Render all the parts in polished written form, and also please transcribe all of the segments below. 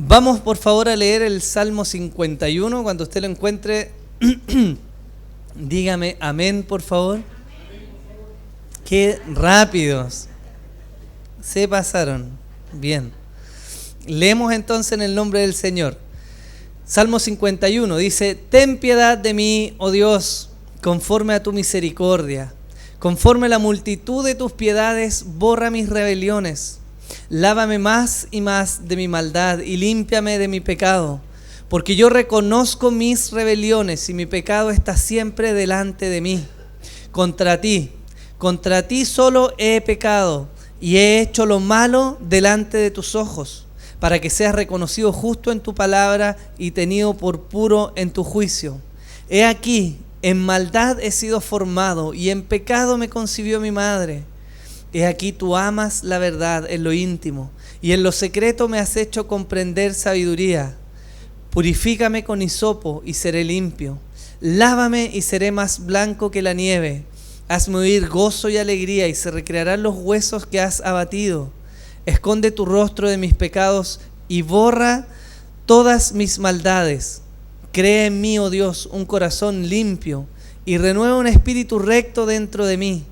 Vamos por favor a leer el Salmo 51. Cuando usted lo encuentre, dígame amén, por favor. Qué rápidos se pasaron. Bien. Leemos entonces en el nombre del Señor. Salmo 51 dice: Ten piedad de mí, oh Dios, conforme a tu misericordia. Conforme a la multitud de tus piedades, borra mis rebeliones. Lávame más y más de mi maldad y límpiame de mi pecado, porque yo reconozco mis rebeliones y mi pecado está siempre delante de mí. Contra ti solo he pecado y he hecho lo malo delante de tus ojos, para que seas reconocido justo en tu palabra y tenido por puro en tu juicio. He aquí, en maldad he sido formado y en pecado me concibió mi madre. He aquí tú amas la verdad en lo íntimo y en lo secreto me has hecho comprender sabiduría. Purifícame con hisopo y seré limpio. Lávame y seré más blanco que la nieve. Hazme oír gozo y alegría y se recrearán los huesos que has abatido. Esconde tu rostro de mis pecados y borra todas mis maldades. Crea en mí, oh Dios, un corazón limpio y renueva un espíritu recto dentro de mí.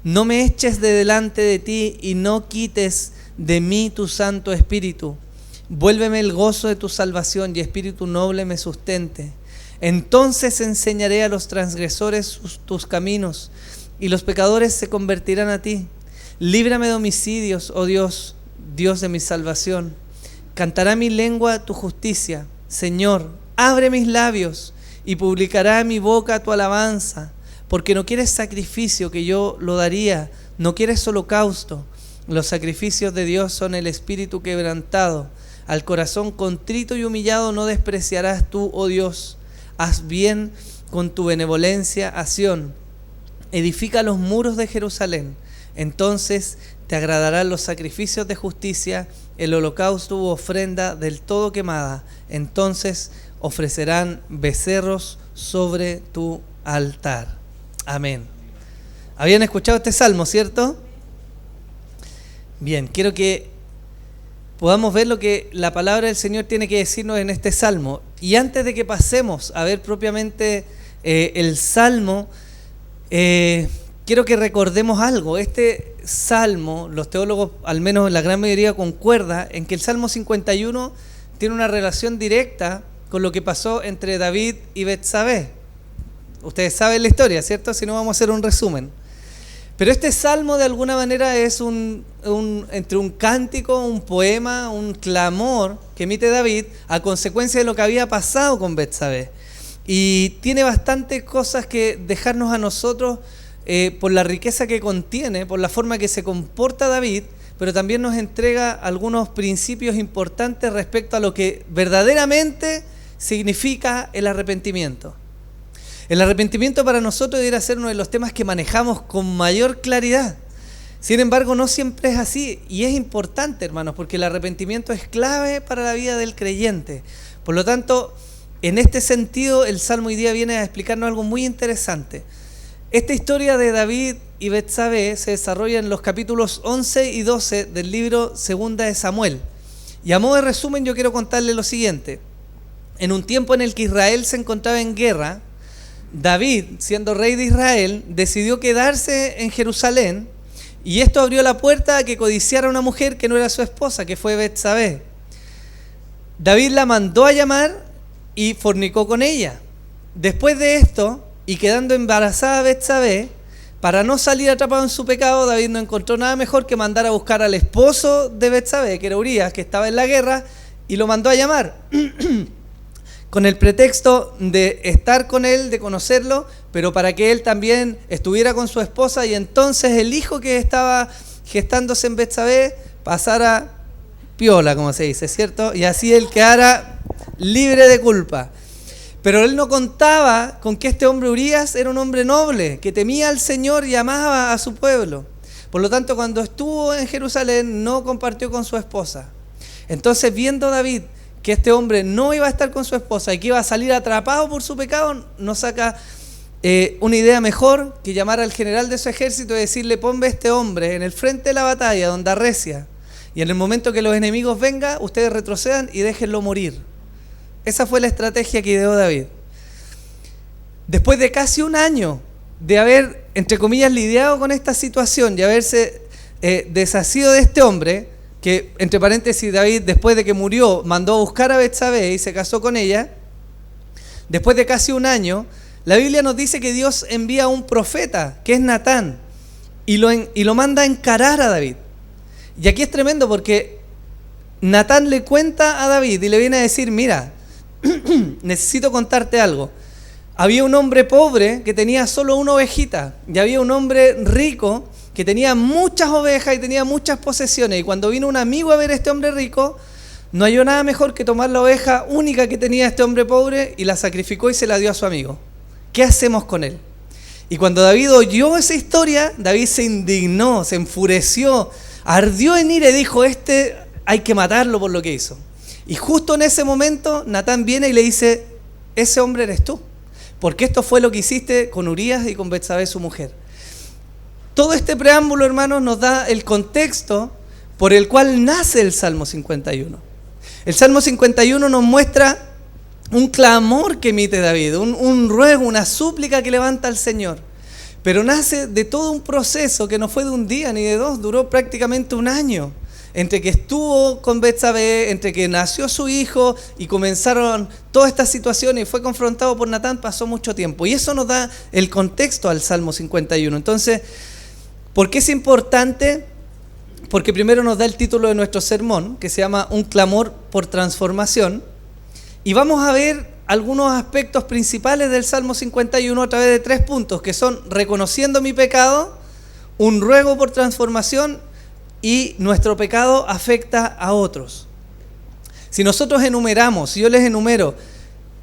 No me eches de delante de ti y no quites de mí tu Santo Espíritu. Vuélveme el gozo de tu salvación y espíritu noble me sustente. Entonces enseñaré a los transgresores tus caminos y los pecadores se convertirán a ti. Líbrame de homicidios, oh Dios, Dios de mi salvación. Cantará mi lengua tu justicia. Señor, abre mis labios y publicará mi boca tu alabanza. Porque no quieres sacrificio, que yo lo daría, no quieres holocausto. Los sacrificios de Dios son el espíritu quebrantado. Al corazón contrito y humillado no despreciarás tú, oh Dios. Haz bien con tu benevolencia a Sión. Edifica los muros de Jerusalén. Entonces te agradarán los sacrificios de justicia, el holocausto u ofrenda del todo quemada. Entonces ofrecerán becerros sobre tu altar. Amén. ¿Habían escuchado este salmo, cierto? Bien, quiero que podamos ver lo que la palabra del Señor tiene que decirnos en este salmo. Y antes de que pasemos a ver propiamente el salmo, quiero que recordemos algo. Este salmo, los teólogos, al menos en la gran mayoría, concuerdan en que el Salmo 51 tiene una relación directa con lo que pasó entre David y Betsabé. Ustedes saben la historia, ¿cierto? Si no, vamos a hacer un resumen. Pero este salmo de alguna manera es entre un cántico, un poema, un clamor que emite David a consecuencia de lo que había pasado con Betsabé. Y tiene bastantes cosas que dejarnos a nosotros por la riqueza que contiene, por la forma que se comporta David, pero también nos entrega algunos principios importantes respecto a lo que verdaderamente significa el arrepentimiento. El arrepentimiento para nosotros debería ser uno de los temas que manejamos con mayor claridad. Sin embargo, no siempre es así. Y es importante, hermanos, porque el arrepentimiento es clave para la vida del creyente. Por lo tanto, en este sentido, el Salmo hoy día viene a explicarnos algo muy interesante. Esta historia de David y Betsabé se desarrolla en los capítulos 11 y 12 del libro Segunda de Samuel. Y a modo de resumen, yo quiero contarle lo siguiente. En un tiempo en el que Israel se encontraba en guerra, David, siendo rey de Israel, decidió quedarse en Jerusalén y esto abrió la puerta a que codiciara a una mujer que no era su esposa, que fue Betsabé. David la mandó a llamar y fornicó con ella. Después de esto, y quedando embarazada Betsabé, para no salir atrapado en su pecado, David no encontró nada mejor que mandar a buscar al esposo de Betsabé, que era Urías, que estaba en la guerra, y lo mandó a llamar. Con el pretexto de estar con él, de conocerlo, pero para que él también estuviera con su esposa y entonces el hijo que estaba gestándose en Betsabé pasara piola, como se dice, ¿cierto? Y así él quedara libre de culpa. Pero él no contaba con que este hombre Urías era un hombre noble, que temía al Señor y amaba a su pueblo. Por lo tanto, cuando estuvo en Jerusalén, no compartió con su esposa. Entonces, viendo David que este hombre no iba a estar con su esposa y que iba a salir atrapado por su pecado, no saca una idea mejor que llamar al general de su ejército y decirle: ponme a este hombre en el frente de la batalla donde arrecia, y en el momento que los enemigos vengan, ustedes retrocedan y déjenlo morir. Esa fue la estrategia que ideó David. Después de casi un año de haber, entre comillas, lidiado con esta situación y haberse desasido de este hombre, que, entre paréntesis, David, después de que murió, mandó a buscar a Betsabé y se casó con ella. Después de casi un año, la Biblia nos dice que Dios envía a un profeta, que es Natán, y lo manda a encarar a David. Y aquí es tremendo porque Natán le cuenta a David y le viene a decir, mira, necesito contarte algo. Había un hombre pobre que tenía solo una ovejita, y había un hombre rico que tenía muchas ovejas y tenía muchas posesiones. Y cuando vino un amigo a ver a este hombre rico, no halló nada mejor que tomar la oveja única que tenía este hombre pobre y la sacrificó y se la dio a su amigo. ¿Qué hacemos con él? Y cuando David oyó esa historia, David se indignó, se enfureció, ardió en ira y dijo, hay que matarlo por lo que hizo. Y justo en ese momento, Natán viene y le dice, ese hombre eres tú, porque esto fue lo que hiciste con Urías y con Betsabé, su mujer. Todo este preámbulo, hermanos, nos da el contexto por el cual nace el Salmo 51. El Salmo 51 nos muestra un clamor que emite David, un ruego, una súplica que levanta al Señor. Pero nace de todo un proceso que no fue de un día ni de dos, duró prácticamente un año. Entre que estuvo con Betsabé, entre que nació su hijo y comenzaron todas estas situaciones y fue confrontado por Natán, pasó mucho tiempo. Y eso nos da el contexto al Salmo 51. Entonces, ¿por qué es importante? Porque primero nos da el título de nuestro sermón, que se llama Un clamor por transformación. Y vamos a ver algunos aspectos principales del Salmo 51 a través de 3 puntos, que son reconociendo mi pecado, un ruego por transformación y nuestro pecado afecta a otros. Si nosotros enumeramos, si yo les enumero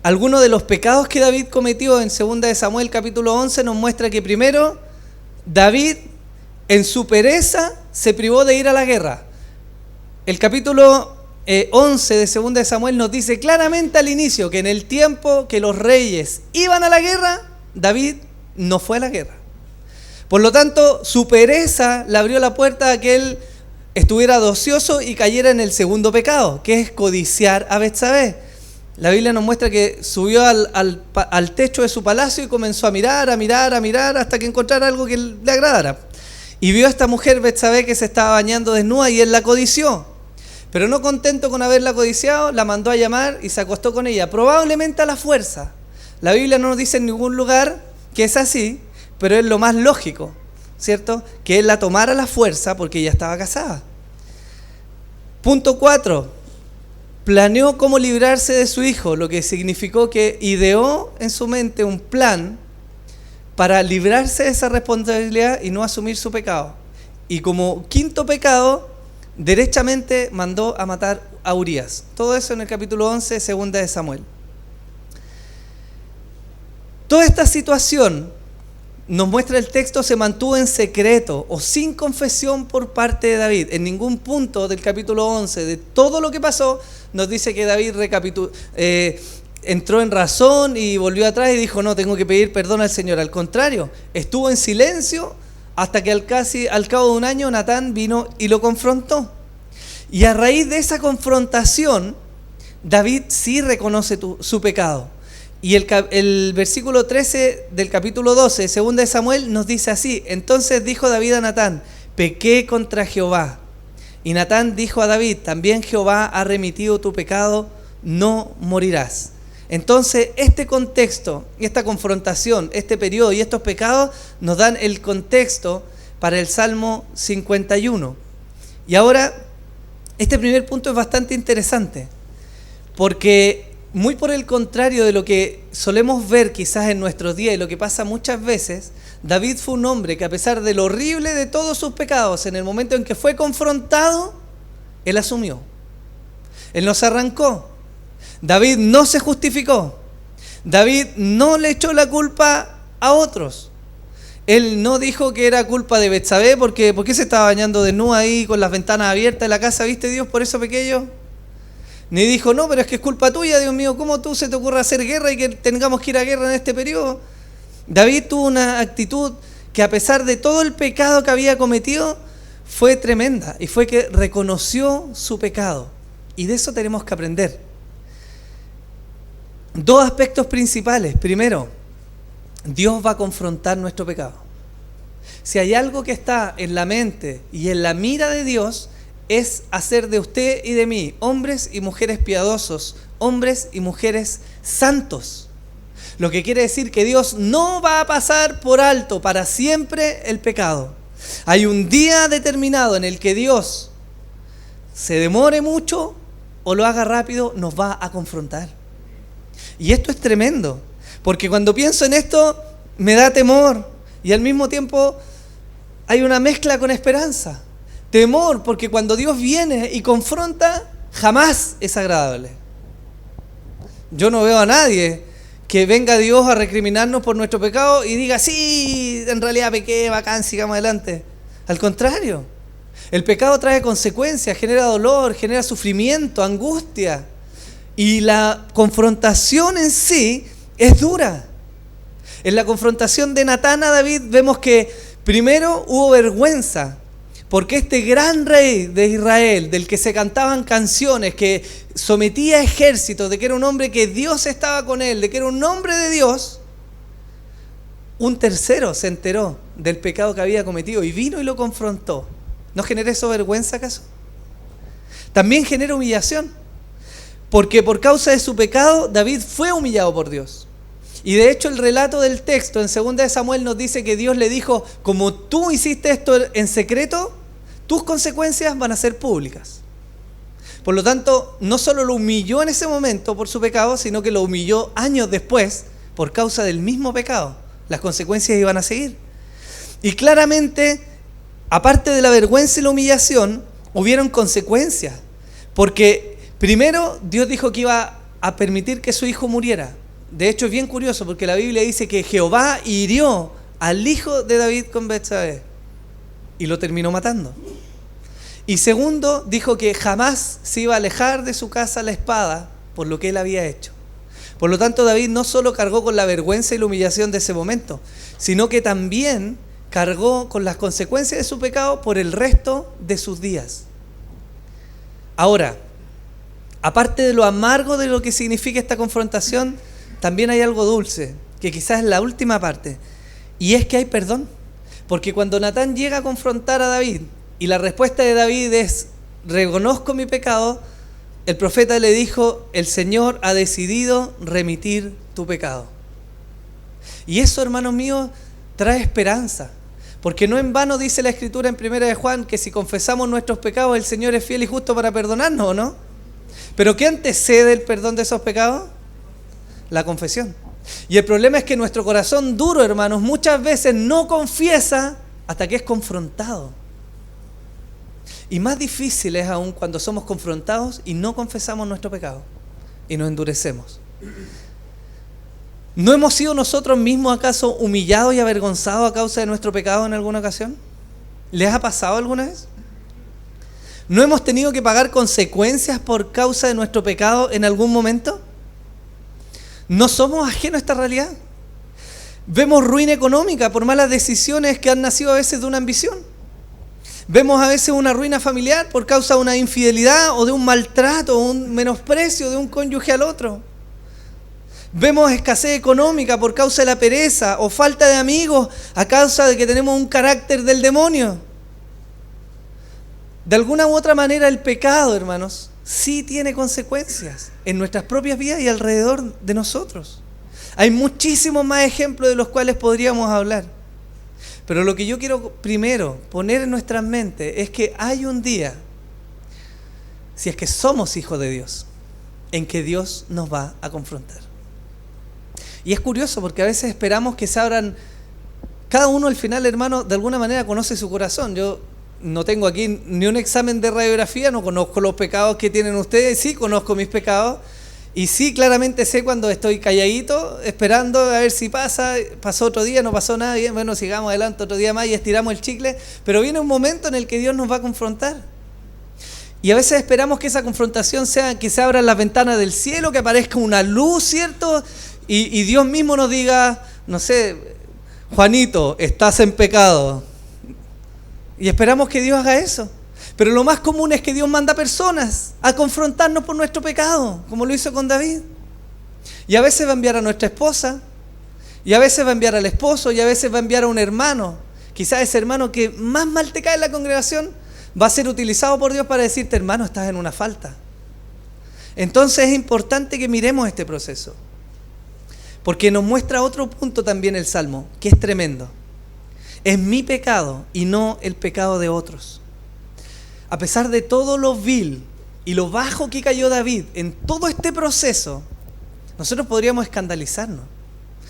algunos de los pecados que David cometió en 2 de Samuel capítulo 11, nos muestra que primero David en su pereza se privó de ir a la guerra. El capítulo 11 de 2 de Samuel nos dice claramente al inicio que en el tiempo que los reyes iban a la guerra, David no fue a la guerra. Por lo tanto, su pereza le abrió la puerta a que él estuviera de ocioso y cayera en el segundo pecado, que es codiciar a Betsabé. La Biblia nos muestra que subió al techo de su palacio y comenzó a mirar hasta que encontrara algo que le agradara. Y vio a esta mujer Betsabé que se estaba bañando desnuda y él la codició. Pero no contento con haberla codiciado, la mandó a llamar y se acostó con ella, probablemente a la fuerza. La Biblia no nos dice en ningún lugar que es así, pero es lo más lógico, ¿cierto? Que él la tomara a la fuerza porque ella estaba casada. Punto 4. Planeó cómo librarse de su hijo, lo que significó que ideó en su mente un plan para librarse de esa responsabilidad y no asumir su pecado. Y como quinto pecado, derechamente mandó a matar a Urías. Todo eso en el capítulo 11, 2 de Samuel. Toda esta situación, nos muestra el texto, se mantuvo en secreto o sin confesión por parte de David. En ningún punto del capítulo 11, de todo lo que pasó, nos dice que David entró en razón y volvió atrás y dijo, no, tengo que pedir perdón al Señor. Al contrario, estuvo en silencio hasta que al cabo de un año Natán vino y lo confrontó. Y a raíz de esa confrontación, David sí reconoce su pecado. Y el versículo 13 del capítulo 12, 2 de Samuel, nos dice así: entonces dijo David a Natán, pequé contra Jehová. Y Natán dijo a David, también Jehová ha remitido tu pecado, no morirás. Entonces este contexto, esta confrontación, este periodo y estos pecados nos dan el contexto para el Salmo 51. Y ahora, este primer punto es bastante interesante, porque muy por el contrario de lo que solemos ver quizás en nuestros días y lo que pasa muchas veces, David fue un hombre que, a pesar de lo horrible de todos sus pecados, en el momento en que fue confrontado, él asumió. Él no se arrancó. David no se justificó. David no le echó la culpa a otros. Él no dijo que era culpa de Betsabé ¿por qué se estaba bañando desnuda ahí con las ventanas abiertas en la casa? ¿Viste, Dios, por eso pequé yo? Ni dijo, no, pero es que es culpa tuya, Dios mío, ¿cómo tú se te ocurre hacer guerra y que tengamos que ir a guerra en este periodo? David tuvo una actitud que, a pesar de todo el pecado que había cometido, fue tremenda y fue que reconoció su pecado. Y de eso tenemos que aprender. Dos aspectos principales. Primero, Dios va a confrontar nuestro pecado. Si hay algo que está en la mente y en la mira de Dios, es hacer de usted y de mí hombres y mujeres piadosos, hombres y mujeres santos. Lo que quiere decir que Dios no va a pasar por alto para siempre el pecado. Hay un día determinado en el que Dios se demore mucho o lo haga rápido, nos va a confrontar. Y esto es tremendo, porque cuando pienso en esto me da temor y al mismo tiempo hay una mezcla con esperanza. Temor, porque cuando Dios viene y confronta, jamás es agradable. Yo no veo a nadie que venga Dios a recriminarnos por nuestro pecado y diga, sí, en realidad pequé, bacán, sigamos adelante. Al contrario, el pecado trae consecuencias, genera dolor, genera sufrimiento, angustia. Y la confrontación en sí es dura. En la confrontación de Natán a David vemos que primero hubo vergüenza, porque este gran rey de Israel, del que se cantaban canciones, que sometía ejércitos, de que era un hombre que Dios estaba con él, de que era un hombre de Dios, un tercero se enteró del pecado que había cometido y vino y lo confrontó. ¿No genera eso vergüenza acaso? También genera humillación, porque por causa de su pecado David fue humillado por Dios. Y de hecho el relato del texto en 2 de Samuel nos dice que Dios le dijo, como tú hiciste esto en secreto, tus consecuencias van a ser públicas. Por lo tanto, no solo lo humilló en ese momento por su pecado, sino que lo humilló años después por causa del mismo pecado. Las consecuencias iban a seguir. Y claramente, aparte de la vergüenza y la humillación, hubieron consecuencias. Porque primero Dios dijo que iba a permitir que su hijo muriera. De hecho es bien curioso porque la Biblia dice que Jehová hirió al hijo de David con Betsabé y lo terminó matando. Y segundo, dijo que jamás se iba a alejar de su casa la espada por lo que él había hecho. Por lo tanto, David no solo cargó con la vergüenza y la humillación de ese momento, sino que también cargó con las consecuencias de su pecado por el resto de sus días. Ahora, aparte de lo amargo de lo que significa esta confrontación, también hay algo dulce, que quizás es la última parte, y es que hay perdón. Porque cuando Natán llega a confrontar a David, y la respuesta de David es, reconozco mi pecado, el profeta le dijo, el Señor ha decidido remitir tu pecado. Y eso, hermanos míos, trae esperanza. Porque no en vano dice la Escritura en 1 de Juan que si confesamos nuestros pecados, el Señor es fiel y justo para perdonarnos, ¿o no? ¿Pero qué antecede el perdón de esos pecados? La confesión. Y el problema es que nuestro corazón duro, hermanos, muchas veces no confiesa hasta que es confrontado. Y más difícil es aún cuando somos confrontados y no confesamos nuestro pecado y nos endurecemos. ¿No hemos sido nosotros mismos acaso humillados y avergonzados a causa de nuestro pecado en alguna ocasión? ¿Les ha pasado alguna vez? ¿No hemos tenido que pagar consecuencias por causa de nuestro pecado en algún momento? ¿No somos ajenos a esta realidad? Vemos ruina económica por malas decisiones que han nacido a veces de una ambición. Vemos a veces una ruina familiar por causa de una infidelidad o de un maltrato o un menosprecio de un cónyuge al otro. Vemos escasez económica por causa de la pereza o falta de amigos a causa de que tenemos un carácter del demonio. De alguna u otra manera el pecado, hermanos, sí tiene consecuencias en nuestras propias vidas y alrededor de nosotros. Hay muchísimos más ejemplos de los cuales podríamos hablar. Pero lo que yo quiero primero poner en nuestras mentes es que hay un día, si es que somos hijos de Dios, en que Dios nos va a confrontar. Y es curioso porque a veces esperamos que se abran, cada uno al final, hermano, de alguna manera conoce su corazón. Yo no tengo aquí ni un examen de radiografía, no conozco los pecados que tienen ustedes, sí conozco mis pecados. Y sí, claramente sé cuando estoy calladito, esperando a ver si pasó otro día, no pasó nada, bien, bueno, sigamos adelante otro día más y estiramos el chicle, pero viene un momento en el que Dios nos va a confrontar. Y a veces esperamos que esa confrontación sea que se abran las ventanas del cielo, que aparezca una luz, ¿cierto? Y Dios mismo nos diga, no sé, Juanito, estás en pecado. Y esperamos que Dios haga eso. Pero lo más común es que Dios manda personas a confrontarnos por nuestro pecado, como lo hizo con David. Y a veces va a enviar a nuestra esposa, y a veces va a enviar al esposo, y a veces va a enviar a un hermano. Quizás ese hermano que más mal te cae en la congregación va a ser utilizado por Dios para decirte, hermano, estás en una falta. Entonces es importante que miremos este proceso, porque nos muestra otro punto también el Salmo, que es tremendo. Es mi pecado y no el pecado de otros. A pesar de todo lo vil y lo bajo que cayó David en todo este proceso, nosotros podríamos escandalizarnos.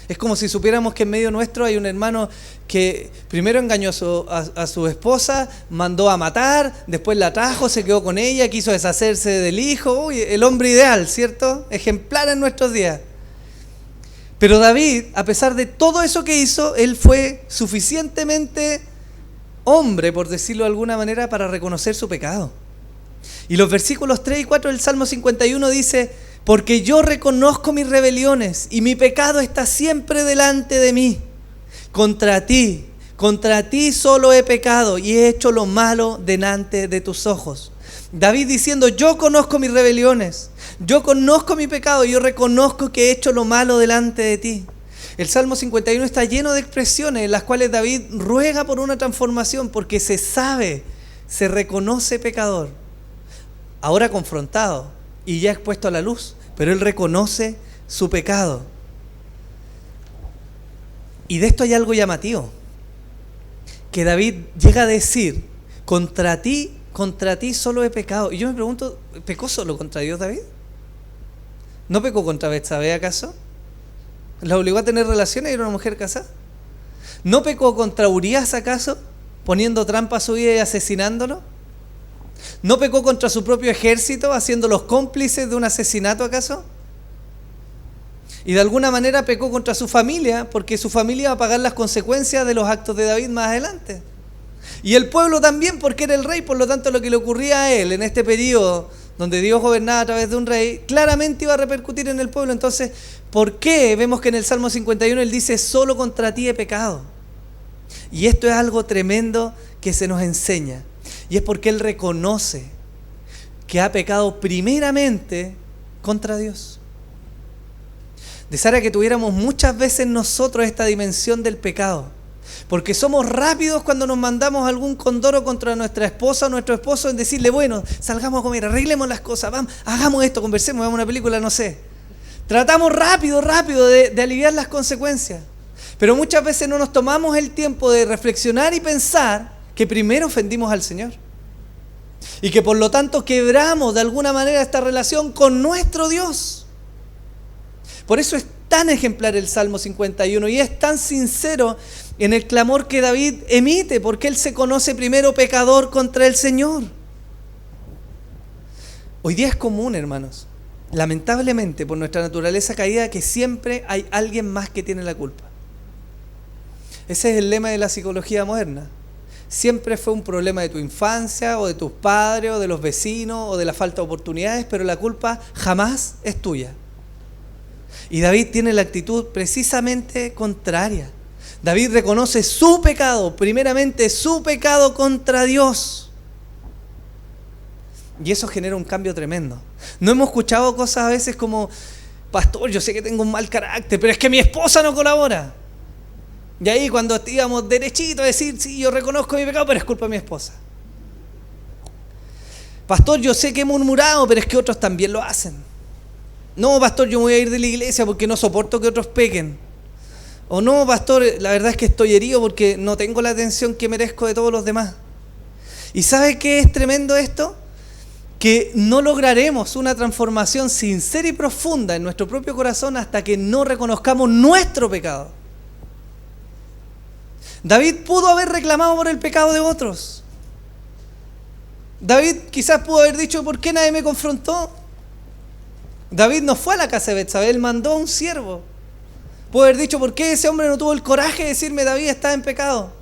Es como si supiéramos que en medio nuestro hay un hermano que primero engañó a su esposa, mandó a matar, después la trajo, se quedó con ella, quiso deshacerse del hijo. Uy, el hombre ideal, ¿cierto? Ejemplar en nuestros días. Pero David, a pesar de todo eso que hizo, él fue suficientemente hombre, por decirlo de alguna manera, para reconocer su pecado. Y los versículos 3 y 4 del Salmo 51 dice: porque yo reconozco mis rebeliones y mi pecado está siempre delante de mí. Contra ti solo he pecado y he hecho lo malo delante de tus ojos. David diciendo, yo conozco mis rebeliones, yo conozco mi pecado, yo reconozco que he hecho lo malo delante de ti. El Salmo 51 está lleno de expresiones en las cuales David ruega por una transformación porque se sabe, se reconoce pecador. Ahora confrontado y ya expuesto a la luz, pero él reconoce su pecado. Y de esto hay algo llamativo, que David llega a decir, contra ti solo he pecado. Y yo me pregunto, ¿pecó solo contra Dios David? ¿No pecó contra Betsabé acaso? ¿La obligó a tener relaciones y era una mujer casada? ¿No pecó contra Urías acaso, poniendo trampa a su vida y asesinándolo? ¿No pecó contra su propio ejército, haciéndolos cómplices de un asesinato acaso? Y de alguna manera pecó contra su familia, porque su familia va a pagar las consecuencias de los actos de David más adelante. Y el pueblo también, porque era el rey, por lo tanto lo que le ocurría a él en este periodo donde Dios gobernaba a través de un rey, claramente iba a repercutir en el pueblo. Entonces, ¿por qué vemos que en el Salmo 51 él dice, solo contra ti he pecado? Y esto es algo tremendo que se nos enseña. Y es porque él reconoce que ha pecado primeramente contra Dios. Deseara que tuviéramos muchas veces nosotros esta dimensión del pecado. Porque somos rápidos cuando nos mandamos algún condoro contra nuestra esposa o nuestro esposo en decirle, bueno, salgamos a comer, arreglemos las cosas, vamos, hagamos esto, conversemos, veamos una película, no sé. Tratamos rápido de aliviar las consecuencias. Pero muchas veces no nos tomamos el tiempo de reflexionar y pensar que primero ofendimos al Señor. Y que por lo tanto quebramos de alguna manera esta relación con nuestro Dios. Por eso es tan ejemplar el Salmo 51 y es tan sincero en el clamor que David emite, porque él se conoce primero pecador contra el Señor. Hoy día es común, hermanos, lamentablemente por nuestra naturaleza caída, que siempre hay alguien más que tiene la culpa. Ese es el lema de la psicología moderna. Siempre fue un problema de tu infancia, o de tus padres, o de los vecinos, o de la falta de oportunidades, pero la culpa jamás es tuya. Y David tiene la actitud precisamente contraria. David reconoce su pecado, primeramente su pecado contra Dios. Y eso genera un cambio tremendo. No hemos escuchado cosas a veces como, pastor, yo sé que tengo un mal carácter, pero es que mi esposa no colabora. Y ahí cuando íbamos derechito a decir, sí, yo reconozco mi pecado, pero es culpa de mi esposa. Pastor, yo sé que he murmurado, pero es que otros también lo hacen. No, pastor, yo me voy a ir de la iglesia porque no soporto que otros pequen. O no, pastor, la verdad es que estoy herido porque no tengo la atención que merezco de todos los demás. ¿Y sabe qué es tremendo esto? Que no lograremos una transformación sincera y profunda en nuestro propio corazón hasta que no reconozcamos nuestro pecado. David pudo haber reclamado por el pecado de otros. David quizás pudo haber dicho, ¿por qué nadie me confrontó? David no fue a la casa de Betsabé, él mandó a un siervo. Pudo haber dicho, ¿por qué ese hombre no tuvo el coraje de decirme, David está en pecado?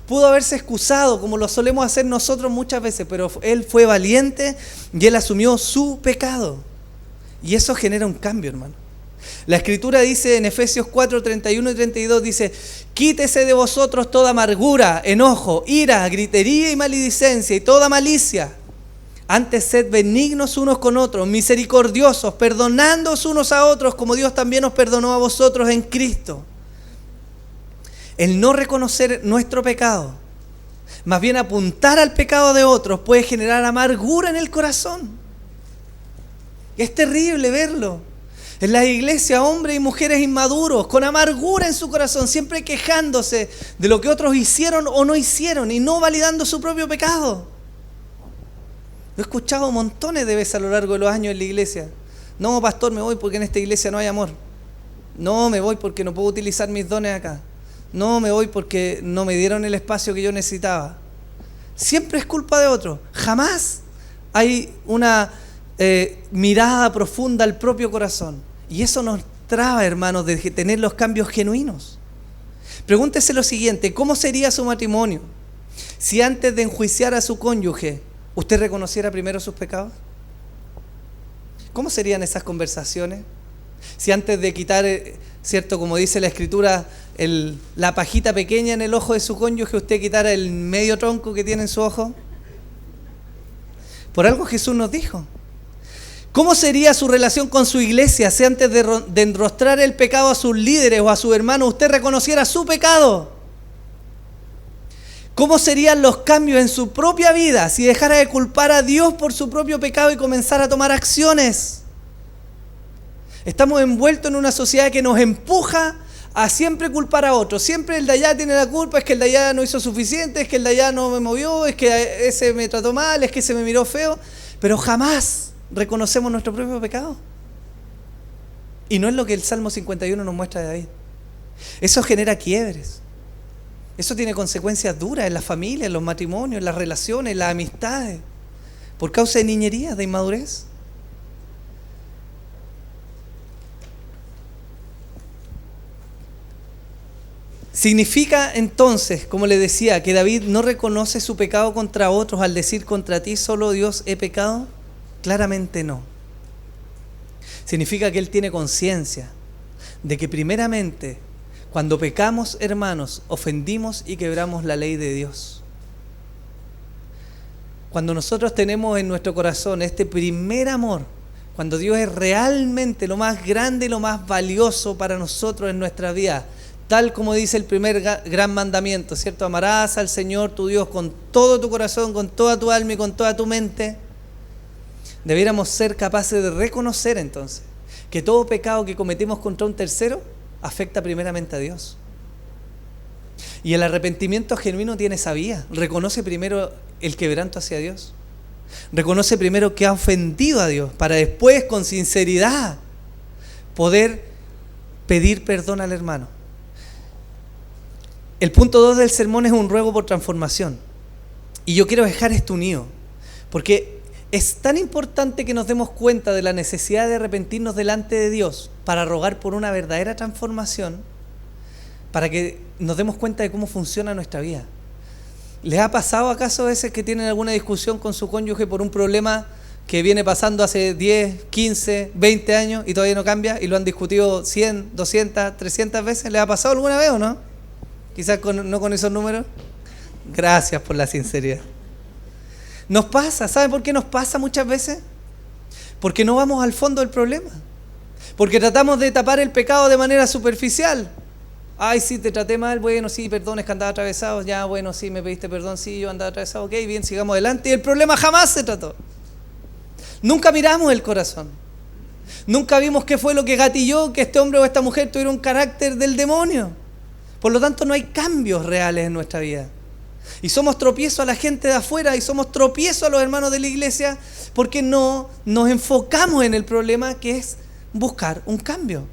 Pudo haberse excusado, como lo solemos hacer nosotros muchas veces, pero él fue valiente y él asumió su pecado. Y eso genera un cambio, hermano. La Escritura dice en Efesios 4, 31 y 32, dice: quítese de vosotros toda amargura, enojo, ira, gritería y maledicencia y toda malicia. Antes sed benignos unos con otros, misericordiosos, perdonándoos unos a otros, como Dios también os perdonó a vosotros en Cristo. El no reconocer nuestro pecado, más bien apuntar al pecado de otros, puede generar amargura en el corazón. Es terrible verlo. En la iglesia, hombres y mujeres inmaduros, con amargura en su corazón, siempre quejándose de lo que otros hicieron o no hicieron y no validando su propio pecado. Lo he escuchado montones de veces a lo largo de los años en la iglesia. No, pastor, me voy porque en esta iglesia no hay amor. No, me voy porque no puedo utilizar mis dones acá. No, me voy porque no me dieron el espacio que yo necesitaba. Siempre es culpa de otro. Jamás hay una mirada profunda al propio corazón. Y eso nos traba, hermanos, de tener los cambios genuinos. Pregúntese lo siguiente: ¿cómo sería su matrimonio si antes de enjuiciar a su cónyuge usted reconociera primero sus pecados? ¿Cómo serían esas conversaciones? Si antes de quitar, cierto, como dice la Escritura, la pajita pequeña en el ojo de su cónyuge, usted quitara el medio tronco que tiene en su ojo. Por algo Jesús nos dijo. ¿Cómo sería su relación con su iglesia si antes de enrostrar el pecado a sus líderes o a sus hermanos usted reconociera su pecado? ¿Cómo serían los cambios en su propia vida si dejara de culpar a Dios por su propio pecado y comenzara a tomar acciones? Estamos envueltos en una sociedad que nos empuja a siempre culpar a otros. Siempre el de allá tiene la culpa, es que el de allá no hizo suficiente, es que el de allá no me movió, es que ese me trató mal, es que ese me miró feo. Pero jamás reconocemos nuestro propio pecado. Y no es lo que el Salmo 51 nos muestra de David. Eso genera quiebres. Eso tiene consecuencias duras en la familia, en los matrimonios, en las relaciones, en las amistades, por causa de niñerías, de inmadurez. Significa entonces, como le decía, que David no reconoce su pecado contra otros al decir: contra ti solo Dios he pecado. Claramente no. Significa que él tiene conciencia de que primeramente, cuando pecamos, hermanos, ofendimos y quebramos la ley de Dios. Cuando nosotros tenemos en nuestro corazón este primer amor, cuando Dios es realmente lo más grande y lo más valioso para nosotros en nuestra vida, tal como dice el primer gran mandamiento, ¿cierto? Amarás al Señor tu Dios con todo tu corazón, con toda tu alma y con toda tu mente. Debiéramos ser capaces de reconocer entonces que todo pecado que cometimos contra un tercero afecta primeramente a Dios. Y el arrepentimiento genuino tiene esa vía. Reconoce primero el quebranto hacia Dios. Reconoce primero que ha ofendido a Dios, para después, con sinceridad, poder pedir perdón al hermano. El punto 2 del sermón es un ruego por transformación. Y yo quiero dejar esto unido, porque es tan importante que nos demos cuenta de la necesidad de arrepentirnos delante de Dios para rogar por una verdadera transformación, para que nos demos cuenta de cómo funciona nuestra vida. ¿Les ha pasado acaso a veces que tienen alguna discusión con su cónyuge por un problema que viene pasando hace 10, 15, 20 años y todavía no cambia y lo han discutido 100, 200, 300 veces? ¿Les ha pasado alguna vez o no? Quizás no con esos números. Gracias por la sinceridad. Nos pasa. ¿Sabe por qué nos pasa muchas veces? Porque no vamos al fondo del problema. Porque tratamos de tapar el pecado de manera superficial. Ay, sí, te traté mal, bueno, sí, perdón, es que andaba atravesado. Ya, bueno, sí, me pediste perdón, sí, yo andaba atravesado. Ok, bien, sigamos adelante. Y el problema jamás se trató. Nunca miramos el corazón. Nunca vimos qué fue lo que gatilló que este hombre o esta mujer tuviera un carácter del demonio. Por lo tanto, no hay cambios reales en nuestra vida. Y somos tropiezo a la gente de afuera y somos tropiezo a los hermanos de la iglesia porque no nos enfocamos en el problema, que es buscar un cambio.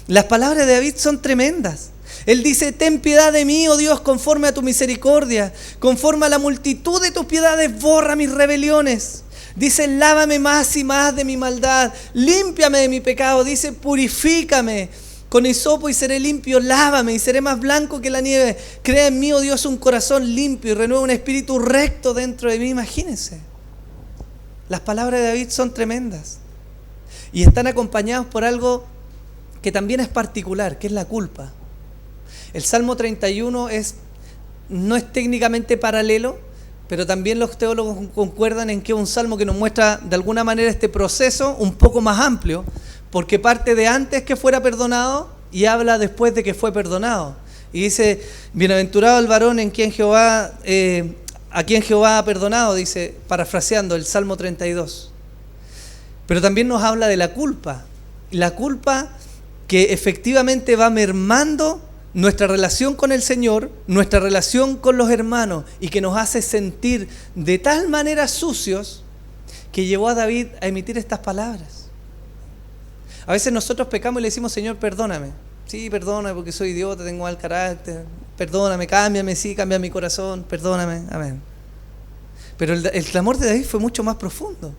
Las palabras de David son tremendas. Él dice: ten piedad de mí, oh Dios, conforme a tu misericordia, conforme a la multitud de tus piedades, borra mis rebeliones. Dice: lávame más y más de mi maldad, límpiame de mi pecado. Dice: purifícame con hisopo y seré limpio, lávame y seré más blanco que la nieve. Crea en mí, oh Dios, un corazón limpio y renueva un espíritu recto dentro de mí. Imagínense, las palabras de David son tremendas y están acompañadas por algo que también es particular, que es la culpa. El Salmo 31 no es técnicamente paralelo, pero también los teólogos concuerdan en que es un salmo que nos muestra de alguna manera este proceso un poco más amplio, porque parte de antes que fuera perdonado y habla después de que fue perdonado. Y dice, bienaventurado el varón a quien Jehová ha perdonado, dice, parafraseando el Salmo 32. Pero también nos habla de la culpa que efectivamente va mermando nuestra relación con el Señor, nuestra relación con los hermanos, y que nos hace sentir de tal manera sucios que llevó a David a emitir estas palabras. A veces nosotros pecamos y le decimos, Señor, perdóname. Sí, perdóname porque soy idiota, tengo mal carácter. Perdóname, cámbiame, sí, cambia mi corazón, perdóname, amén. Pero el clamor de David fue mucho más profundo.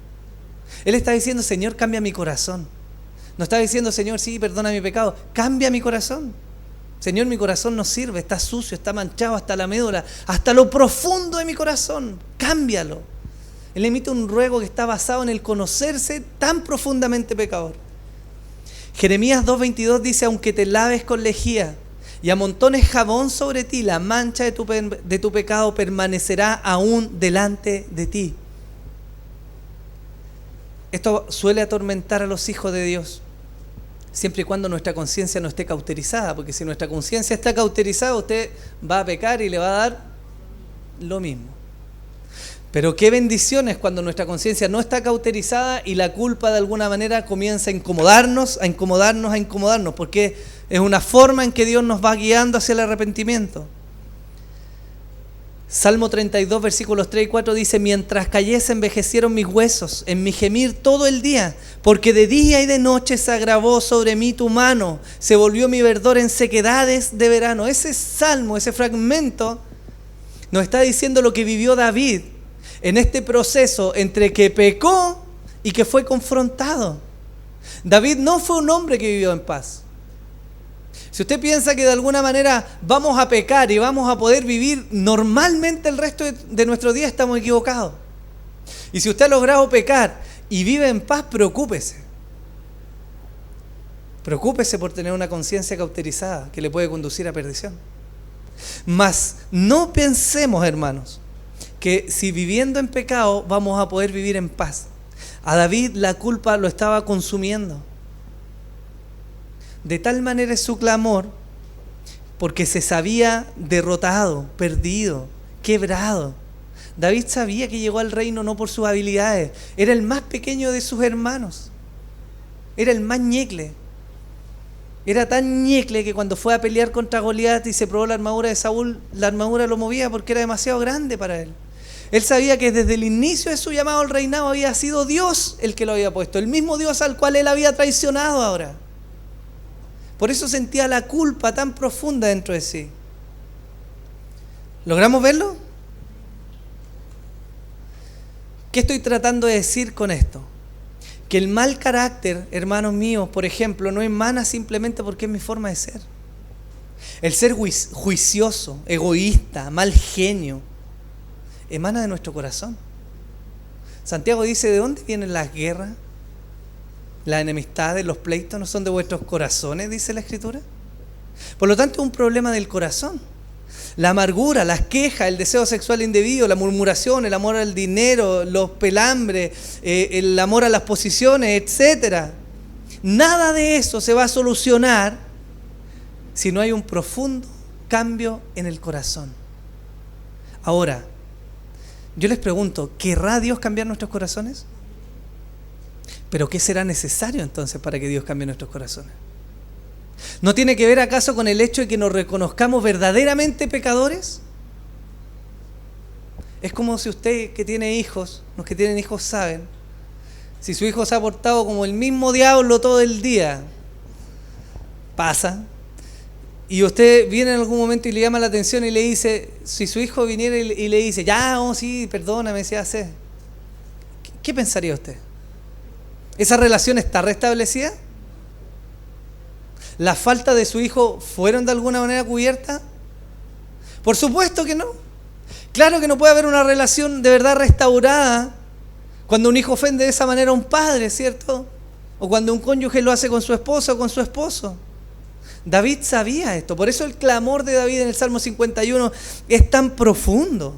Él está diciendo, Señor, cambia mi corazón. No está diciendo, Señor, sí, perdona mi pecado, cambia mi corazón. Señor, mi corazón no sirve, está sucio, está manchado hasta la médula, hasta lo profundo de mi corazón, cámbialo. Él emite un ruego que está basado en el conocerse tan profundamente pecador. Jeremías 2:22 dice, aunque te laves con lejía y amontones jabón sobre ti, la mancha de tu pecado permanecerá aún delante de ti. Esto suele atormentar a los hijos de Dios, siempre y cuando nuestra conciencia no esté cauterizada, porque si nuestra conciencia está cauterizada, usted va a pecar y le va a dar lo mismo. Pero qué bendiciones cuando nuestra conciencia no está cauterizada y la culpa de alguna manera comienza a incomodarnos, porque es una forma en que Dios nos va guiando hacia el arrepentimiento. Salmo 32, versículos 3 y 4 dice, mientras callé se envejecieron mis huesos, en mi gemir todo el día, porque de día y de noche se agravó sobre mí tu mano, se volvió mi verdor en sequedades de verano. Ese salmo, ese fragmento, nos está diciendo lo que vivió David en este proceso entre que pecó y que fue confrontado. David no fue un hombre que vivió en paz. Si usted piensa que de alguna manera vamos a pecar y vamos a poder vivir normalmente el resto de nuestro día, estamos equivocados. Y si usted ha logrado pecar y vive en paz, preocúpese. Preocúpese por tener una conciencia cauterizada que le puede conducir a perdición. Mas no pensemos, hermanos, que si viviendo en pecado vamos a poder vivir en paz. A David la culpa lo estaba consumiendo. De tal manera es su clamor, porque se sabía derrotado, perdido, quebrado. David sabía que llegó al reino no por sus habilidades, era el más pequeño de sus hermanos, era el más ñecle. Era tan ñecle que cuando fue a pelear contra Goliat y se probó la armadura de Saúl, la armadura lo movía porque era demasiado grande para él. Él sabía que desde el inicio de su llamado al reinado había sido Dios el que lo había puesto, el mismo Dios al cual él había traicionado ahora. Por eso sentía la culpa tan profunda dentro de sí. ¿Logramos verlo? ¿Qué estoy tratando de decir con esto? Que el mal carácter, hermanos míos, por ejemplo, no emana simplemente porque es mi forma de ser. El ser juicioso, egoísta, mal genio, emana de nuestro corazón. Santiago dice, ¿de dónde vienen las guerras? Las enemistades, los pleitos no son de vuestros corazones, dice la Escritura. Por lo tanto, es un problema del corazón. La amargura, las quejas, el deseo sexual indebido, la murmuración, el amor al dinero, los pelambres, el amor a las posiciones, etc. Nada de eso se va a solucionar si no hay un profundo cambio en el corazón. Ahora, yo les pregunto, ¿querrá Dios cambiar nuestros corazones? ¿Pero qué será necesario entonces para que Dios cambie nuestros corazones? ¿No tiene que ver acaso con el hecho de que nos reconozcamos verdaderamente pecadores? Es como si usted que tiene hijos, los que tienen hijos saben, si su hijo se ha portado como el mismo diablo todo el día, pasa, y usted viene en algún momento y le llama la atención y le dice, si su hijo viniera y le dice, ya, oh sí, perdóname, se hace, ¿qué pensaría usted? ¿Esa relación está restablecida? ¿La falta de su hijo fueron de alguna manera cubiertas? Por supuesto que no. Claro que no puede haber una relación de verdad restaurada cuando un hijo ofende de esa manera a un padre, ¿cierto? o cuando un cónyuge lo hace con su esposa o con su esposo. David sabía esto, por eso el clamor de David en el Salmo 51 es tan profundo.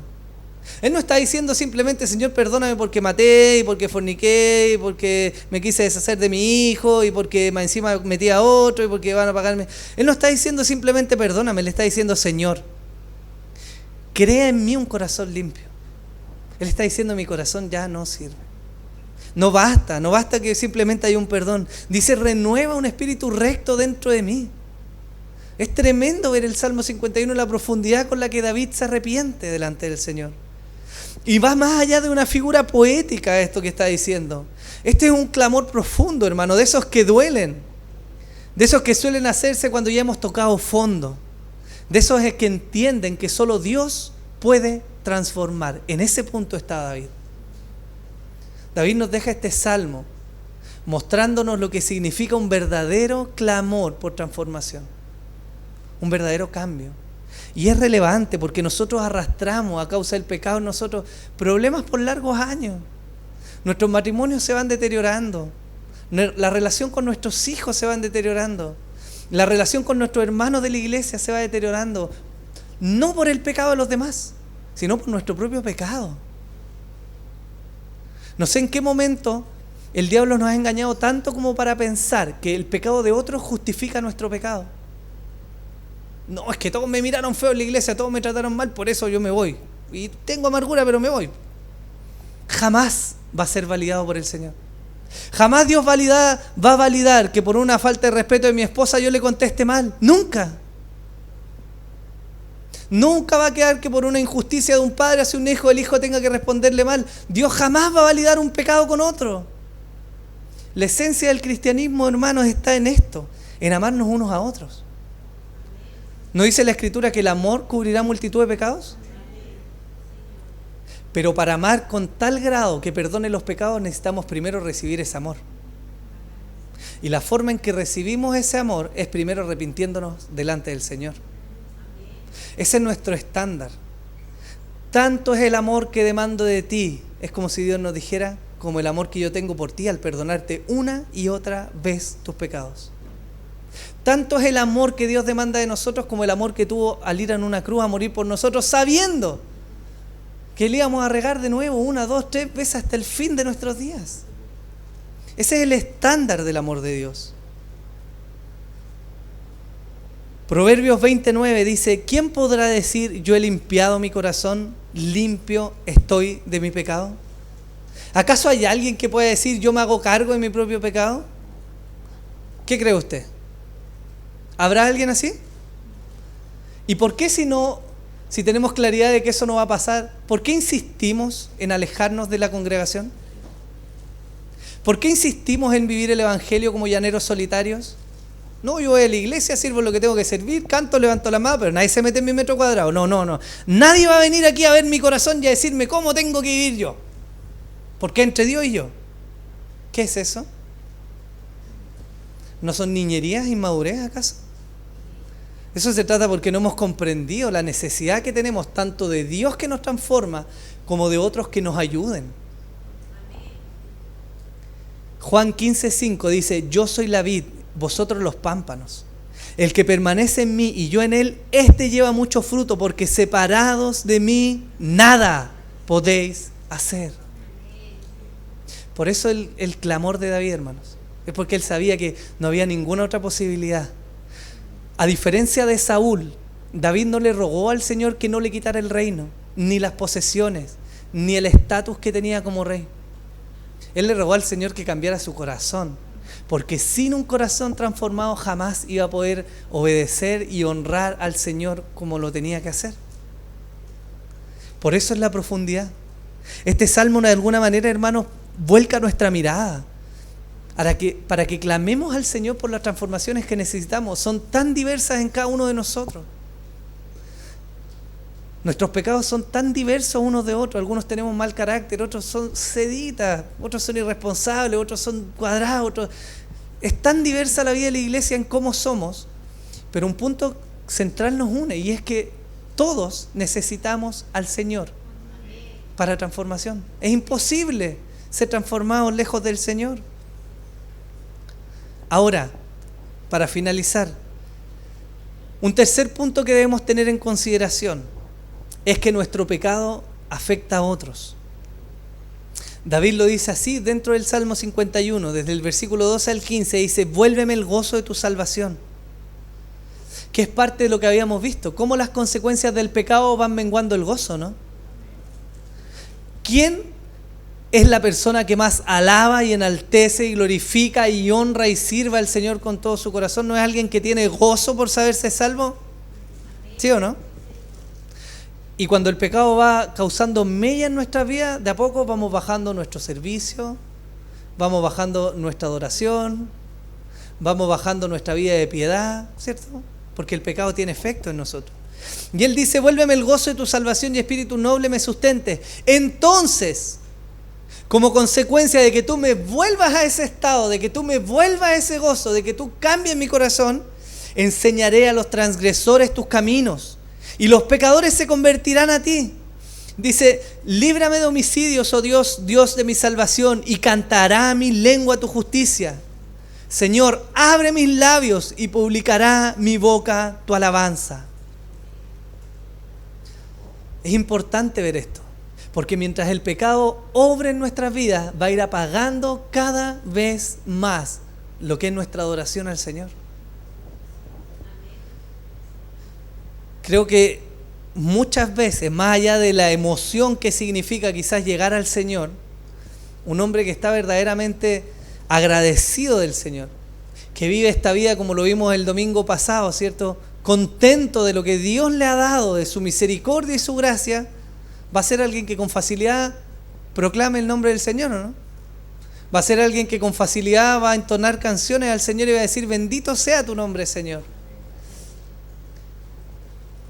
Él no está diciendo simplemente, Señor, perdóname porque maté, y porque forniqué, y porque me quise deshacer de mi hijo, y porque encima metí a otro, y porque van a pagarme. Él no está diciendo simplemente perdóname, le está diciendo, Señor, crea en mí un corazón limpio. Él está diciendo, mi corazón ya no sirve. No basta que simplemente haya un perdón. Dice, renueva un espíritu recto dentro de mí. Es tremendo ver el Salmo 51, la profundidad con la que David se arrepiente delante del Señor. Y va más allá de una figura poética esto que está diciendo. Este es un clamor profundo, hermano, de esos que duelen, de esos que suelen hacerse cuando ya hemos tocado fondo, de esos que entienden que solo Dios puede transformar. En ese punto está David. David nos deja este salmo mostrándonos lo que significa un verdadero clamor por transformación, un verdadero cambio. Y es relevante porque nosotros arrastramos a causa del pecado en nosotros problemas por largos años. Nuestros matrimonios se van deteriorando, la relación con nuestros hijos se van deteriorando, la relación con nuestros hermanos de la iglesia se va deteriorando, no por el pecado de los demás, sino por nuestro propio pecado. No sé en qué momento el diablo nos ha engañado tanto como para pensar que el pecado de otros justifica nuestro pecado. No, es que todos me miraron feo en la iglesia, todos me trataron mal, por eso yo me voy. Y tengo amargura, pero me voy. Jamás va a ser validado por el Señor. Jamás Dios va a validar que por una falta de respeto de mi esposa yo le conteste mal. Nunca. Nunca va a quedar que por una injusticia de un padre hacia un hijo, el hijo tenga que responderle mal. Dios jamás va a validar un pecado con otro. La esencia del cristianismo, hermanos, está en esto, en amarnos unos a otros. ¿No dice la Escritura que el amor cubrirá multitud de pecados? Pero para amar con tal grado que perdone los pecados necesitamos primero recibir ese amor. Y la forma en que recibimos ese amor es primero arrepintiéndonos delante del Señor. Ese es nuestro estándar. Tanto es el amor que demando de ti, es como si Dios nos dijera, como el amor que yo tengo por ti al perdonarte una y otra vez tus pecados. Tanto es el amor que Dios demanda de nosotros como el amor que tuvo al ir en una cruz a morir por nosotros, sabiendo que le íbamos a regar de nuevo 1, 2, 3 veces hasta el fin de nuestros días. Ese es el estándar del amor de Dios. Proverbios 29 dice, ¿quién podrá decir yo he limpiado mi corazón, limpio estoy de mi pecado? ¿Acaso hay alguien que pueda decir yo me hago cargo de mi propio pecado? ¿Qué cree usted? ¿Habrá alguien así? ¿Y por qué si tenemos claridad de que eso no va a pasar, por qué insistimos en alejarnos de la congregación? ¿Por qué insistimos en vivir el evangelio como llaneros solitarios? No, yo voy a la iglesia, sirvo lo que tengo que servir, canto, levanto la mano, pero nadie se mete en mi metro cuadrado. No. Nadie va a venir aquí a ver mi corazón y a decirme cómo tengo que vivir yo. ¿Por qué entre Dios y yo? ¿Qué es eso? ¿No son niñerías, inmadurez acaso? Eso se trata porque no hemos comprendido la necesidad que tenemos tanto de Dios que nos transforma como de otros que nos ayuden. Juan 15:5 dice, yo soy la vid, vosotros los pámpanos. El que permanece en mí y yo en él, éste lleva mucho fruto, porque separados de mí nada podéis hacer. Por eso el clamor de David, hermanos, es porque él sabía que no había ninguna otra posibilidad. A diferencia de Saúl, David no le rogó al Señor que no le quitara el reino, ni las posesiones, ni el estatus que tenía como rey. Él le rogó al Señor que cambiara su corazón, porque sin un corazón transformado jamás iba a poder obedecer y honrar al Señor como lo tenía que hacer. Por eso es la profundidad. Este salmo de alguna manera, hermanos, vuelca nuestra mirada para que clamemos al Señor por las transformaciones que necesitamos. Son tan diversas en cada uno de nosotros. Nuestros pecados son tan diversos unos de otros. Algunos tenemos mal carácter, otros son seditas, otros son irresponsables, otros son cuadrados, otros... Es tan diversa la vida de la iglesia en cómo somos, pero un punto central nos une, y es que todos necesitamos al Señor para transformación. Es imposible ser transformados lejos del Señor. Ahora, para finalizar, un tercer punto que debemos tener en consideración es que nuestro pecado afecta a otros. David lo dice así dentro del Salmo 51, desde el versículo 12 al 15, dice: vuélveme el gozo de tu salvación. Que es parte de lo que habíamos visto, cómo las consecuencias del pecado van menguando el gozo, ¿no? ¿Quién es la persona que más alaba y enaltece y glorifica y honra y sirva al Señor con todo su corazón? ¿No es alguien que tiene gozo por saberse salvo? ¿Sí o no? Y cuando el pecado va causando mella en nuestras vidas, de a poco vamos bajando nuestro servicio, vamos bajando nuestra adoración, vamos bajando nuestra vida de piedad, ¿cierto? Porque el pecado tiene efecto en nosotros. Y Él dice: vuélveme el gozo de tu salvación y espíritu noble me sustente. Entonces, como consecuencia de que tú me vuelvas a ese estado, de que tú me vuelvas a ese gozo, de que tú cambies mi corazón, enseñaré a los transgresores tus caminos y los pecadores se convertirán a ti. Dice: líbrame de homicidios, oh Dios, Dios de mi salvación, y cantará mi lengua tu justicia. Señor, abre mis labios y publicará mi boca tu alabanza. Es importante ver esto, porque mientras el pecado obra en nuestras vidas, va a ir apagando cada vez más lo que es nuestra adoración al Señor. Creo que muchas veces, más allá de la emoción que significa quizás llegar al Señor, un hombre que está verdaderamente agradecido del Señor, que vive esta vida como lo vimos el domingo pasado, ¿cierto?, contento de lo que Dios le ha dado, de su misericordia y su gracia, va a ser alguien que con facilidad proclame el nombre del Señor, ¿no? Va a ser alguien que con facilidad va a entonar canciones al Señor y va a decir: bendito sea tu nombre, Señor.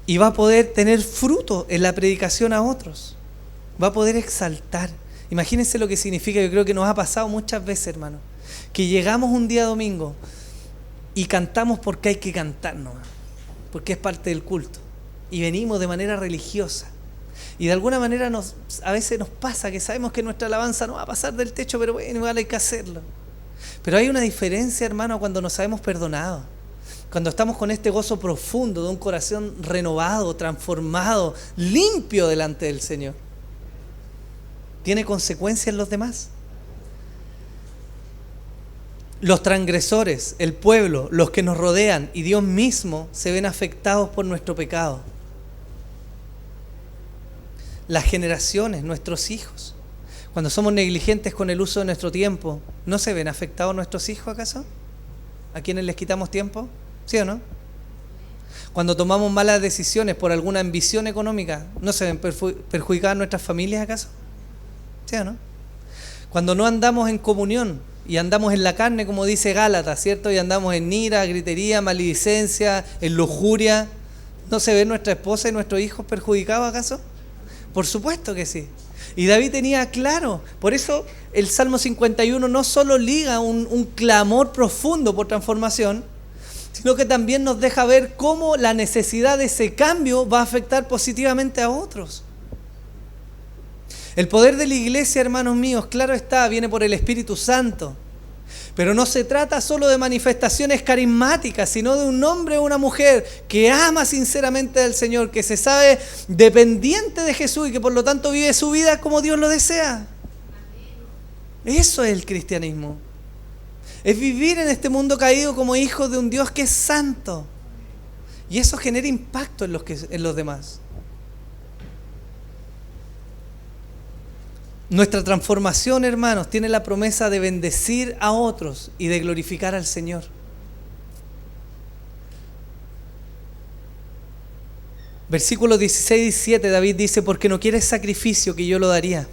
Y va a poder tener fruto en la predicación a otros. Va a poder exaltar. Imagínense lo que significa. Yo creo que nos ha pasado muchas veces, hermano, que llegamos un día domingo y cantamos porque hay que cantar, ¿no? Porque es parte del culto. Y venimos de manera religiosa. Y de alguna manera a veces nos pasa que sabemos que nuestra alabanza no va a pasar del techo, pero bueno, igual hay que hacerlo. Pero hay una diferencia, hermano, cuando nos sabemos perdonados. Cuando estamos con este gozo profundo de un corazón renovado, transformado, limpio delante del Señor. ¿Tiene consecuencias en los demás? Los transgresores, el pueblo, los que nos rodean y Dios mismo se ven afectados por nuestro pecado. Las generaciones, nuestros hijos. Cuando somos negligentes con el uso de nuestro tiempo, ¿no se ven afectados nuestros hijos acaso? ¿A quienes les quitamos tiempo? ¿Sí o no? Cuando tomamos malas decisiones por alguna ambición económica, ¿no se ven perjudicadas nuestras familias acaso? ¿Sí o no? Cuando no andamos en comunión y andamos en la carne, como dice Gálatas, ¿cierto? Y andamos en ira, gritería, maledicencia, en lujuria, ¿no se ven nuestra esposa y nuestros hijos perjudicados acaso? Por supuesto que sí. Y David tenía claro, por eso el Salmo 51 no solo liga un clamor profundo por transformación, sino que también nos deja ver cómo la necesidad de ese cambio va a afectar positivamente a otros. El poder de la iglesia, hermanos míos, claro está, viene por el Espíritu Santo. Pero no se trata solo de manifestaciones carismáticas, sino de un hombre o una mujer que ama sinceramente al Señor, que se sabe dependiente de Jesús y que por lo tanto vive su vida como Dios lo desea. Eso es el cristianismo. Es vivir en este mundo caído como hijos de un Dios que es santo. Y eso genera impacto en los demás. Nuestra transformación, hermanos, tiene la promesa de bendecir a otros y de glorificar al Señor. Versículos 16 y 17, David dice: porque no quieres sacrificio, que yo lo daría.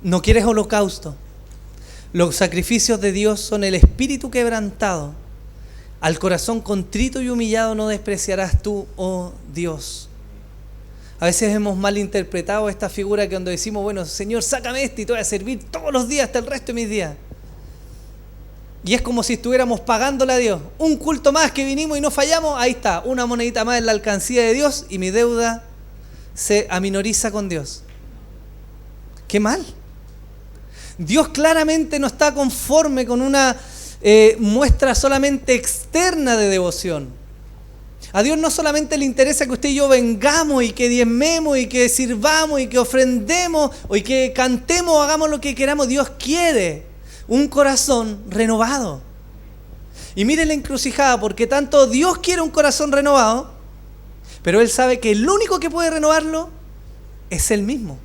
No quieres holocausto. Los sacrificios de Dios son el espíritu quebrantado. Al corazón contrito y humillado no despreciarás tú, oh Dios. A veces hemos malinterpretado esta figura que cuando decimos: bueno, Señor, sácame esto y te voy a servir todos los días hasta el resto de mis días. Y es como si estuviéramos pagándole a Dios. Un culto más que vinimos y no fallamos, ahí está, una monedita más en la alcancía de Dios y mi deuda se aminoriza con Dios. ¡Qué mal! Dios claramente no está conforme con una muestra solamente externa de devoción. A Dios no solamente le interesa que usted y yo vengamos y que diezmemos y que sirvamos y que ofrendemos y que cantemos o hagamos lo que queramos. Dios quiere un corazón renovado. Y mire la encrucijada, porque tanto Dios quiere un corazón renovado, pero Él sabe que el único que puede renovarlo es Él mismo.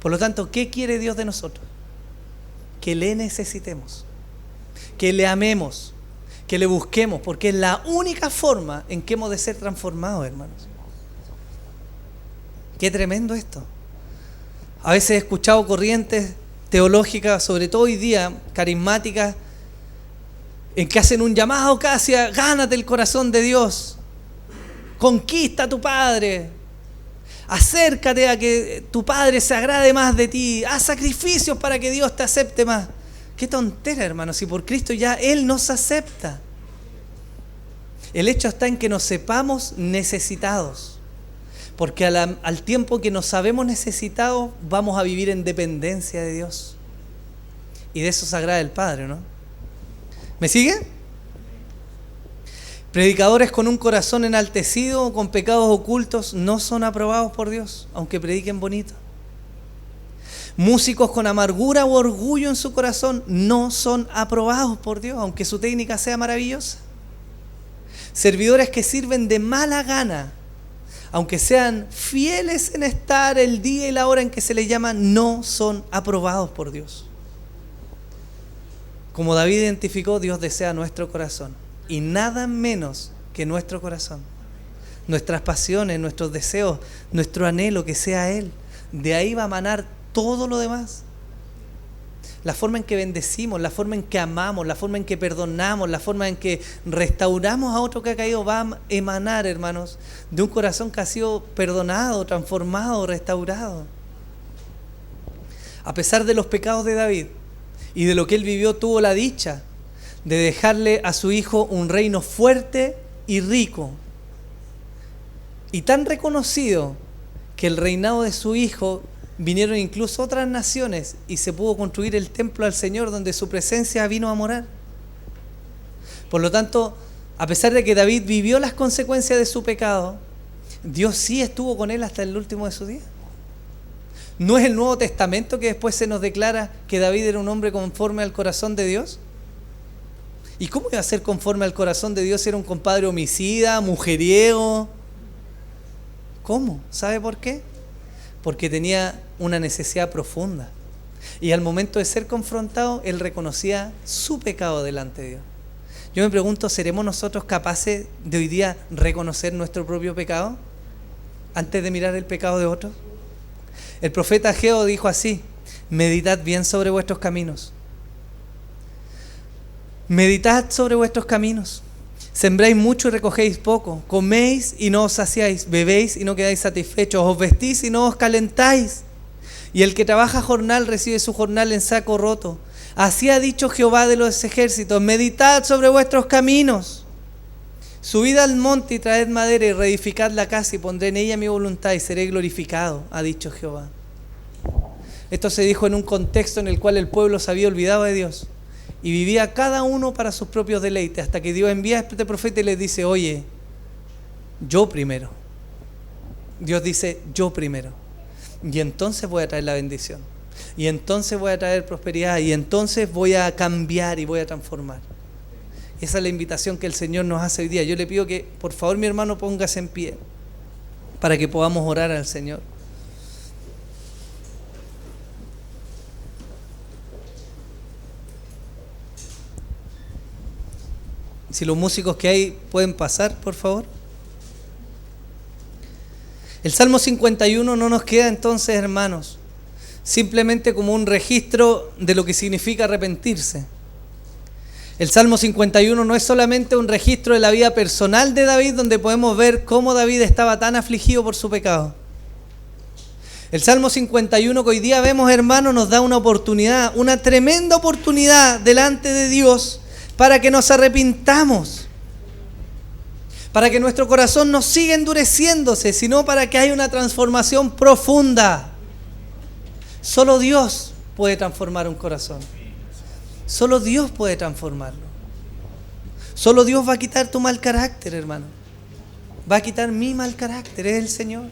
Por lo tanto, ¿qué quiere Dios de nosotros? Que le necesitemos, que le amemos, que le busquemos, porque es la única forma en que hemos de ser transformados, hermanos. Qué tremendo esto. A veces he escuchado corrientes teológicas, sobre todo hoy día, carismáticas, en que hacen un llamado casi a gánate el corazón de Dios, conquista a tu Padre, acércate a que tu Padre se agrade más de ti, haz sacrificios para que Dios te acepte más. Qué tontera, hermanos, si por Cristo ya Él nos acepta. El hecho está en que nos sepamos necesitados, porque al tiempo que nos sabemos necesitados, vamos a vivir en dependencia de Dios. Y de eso se agrada el Padre, ¿no? ¿Me sigue? Predicadores con un corazón enaltecido o con pecados ocultos no son aprobados por Dios, aunque prediquen bonito. Músicos con amargura o orgullo en su corazón no son aprobados por Dios, aunque su técnica sea maravillosa. Servidores que sirven de mala gana, aunque sean fieles en estar el día y la hora en que se les llama, no son aprobados por Dios. Como David identificó, Dios desea nuestro corazón, y nada menos que nuestro corazón. Nuestras pasiones, nuestros deseos, nuestro anhelo, que sea Él. De ahí va a emanar todo lo demás. La forma en que bendecimos, la forma en que amamos, la forma en que perdonamos, la forma en que restauramos a otro que ha caído, va a emanar, hermanos, de un corazón que ha sido perdonado, transformado, restaurado. A pesar de los pecados de David y de lo que él vivió, tuvo la dicha de dejarle a su hijo un reino fuerte y rico, y tan reconocido que el reinado de su hijo vinieron incluso otras naciones y se pudo construir el templo al Señor donde su presencia vino a morar. Por lo tanto, a pesar de que David vivió las consecuencias de su pecado, Dios sí estuvo con él hasta el último de sus días. ¿No es el Nuevo Testamento que después se nos declara que David era un hombre conforme al corazón de Dios? ¿Y cómo iba a ser conforme al corazón de Dios si era un compadre homicida, mujeriego? ¿Cómo? ¿Sabe por qué? Porque tenía una necesidad profunda. Y al momento de ser confrontado, él reconocía su pecado delante de Dios. Yo me pregunto, ¿seremos nosotros capaces de hoy día reconocer nuestro propio pecado antes de mirar el pecado de otros? El profeta Ageo dijo así: meditad bien sobre vuestros caminos. Meditad sobre vuestros caminos. Sembráis mucho y recogéis poco. Coméis y no os saciáis. Bebéis y no quedáis satisfechos. Os vestís y no os calentáis. Y el que trabaja jornal recibe su jornal en saco roto. Así ha dicho Jehová de los ejércitos: meditad sobre vuestros caminos. Subid al monte y traed madera y reedificad la casa y pondré en ella mi voluntad y seré glorificado, ha dicho Jehová. Esto se dijo en un contexto en el cual el pueblo se había olvidado de Dios y vivía cada uno para sus propios deleites, hasta que Dios envía a este profeta y les dice: oye, yo primero. Dios dice: yo primero. Y entonces voy a traer la bendición. Y entonces voy a traer prosperidad. Y entonces voy a cambiar y voy a transformar. Esa es la invitación que el Señor nos hace hoy día. Yo le pido que, por favor, mi hermano, póngase en pie para que podamos orar al Señor. Si los músicos que hay pueden pasar, por favor. El Salmo 51 no nos queda entonces, hermanos, simplemente como un registro de lo que significa arrepentirse. El Salmo 51 no es solamente un registro de la vida personal de David, donde podemos ver cómo David estaba tan afligido por su pecado. El Salmo 51 que hoy día vemos, hermanos, nos da una oportunidad, una tremenda oportunidad delante de Dios para que nos arrepintamos, para que nuestro corazón no siga endureciéndose, sino para que haya una transformación profunda. Solo Dios puede transformar un corazón. Solo Dios puede transformarlo. Solo Dios va a quitar tu mal carácter, hermano. Va a quitar mi mal carácter, es el Señor.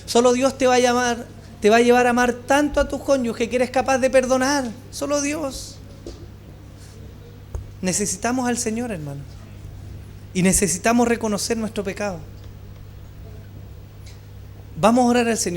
Solo Dios te va a llevar a amar tanto a tu cónyuge que eres capaz de perdonar. Solo Dios. Necesitamos al Señor, hermano. Y necesitamos reconocer nuestro pecado. Vamos a orar al Señor.